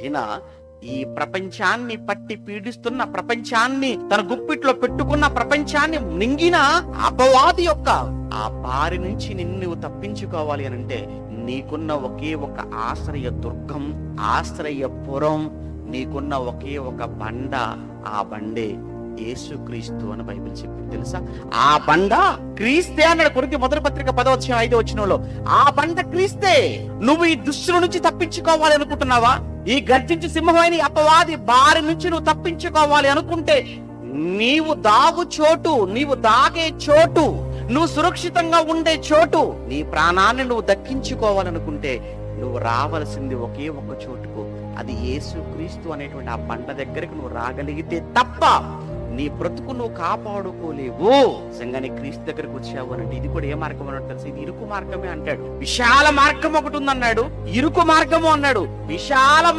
అయినా ఈ ప్రపంచాన్ని పట్టి పీడిస్తున్న, ప్రపంచాన్ని తన గుప్పిట్లో పెట్టుకున్న, ప్రపంచాన్ని మింగిన అపవాది యొక్క ఆ బారి నుంచి నిన్ను తప్పించుకోవాలి అనంటే నీకున్న ఒకే ఒక ఆశ్రయ దుర్గం, ఆశ్రయపురం, నీకున్న ఒకే ఒక బండ. ఆ బండే యేసుక్రీస్తు అని బైబిల్ చెప్పింది. తెలుసా? ఆ బండ క్రీస్తే అన్నాడు కొరింథీ మొదటి పత్రిక 10:5 ఆ బండ క్రీస్తే. నువ్వు ఈ దుష్టుల నుంచి తప్పించుకోవాలి అనుకుంటున్నావా? ఈ గర్జించి సింహమైన అపవాది బారి నుంచి నువ్వు తప్పించుకోవాలి అనుకుంటే, నీవు దాగు చోటు, నీవు దాగే చోటు, నువ్వు సురక్షితంగా ఉండే చోటు, నీ ప్రాణాన్ని నువ్వు దక్కించుకోవాలనుకుంటే నువ్వు రావలసింది ఒకే ఒక చోటుకు. అది యేసుక్రీస్తు అనేటువంటి ఆ బండ దగ్గరికి నువ్వు రాగలిగితే తప్ప నీ బ్రతుకు నువ్వు కాపాడుకోలేవు. నిజంగానే క్రీస్తు దగ్గరకు వచ్చావు అంటే ఇది కూడా ఏ మార్గం అన్నట్టు తెలుసు. ఇది ఇరుకు మార్గమే అంటాడు. విశాల మార్గం ఒకటి ఉందన్నాడు, ఇరుకు మార్గము అన్నాడు. విశాల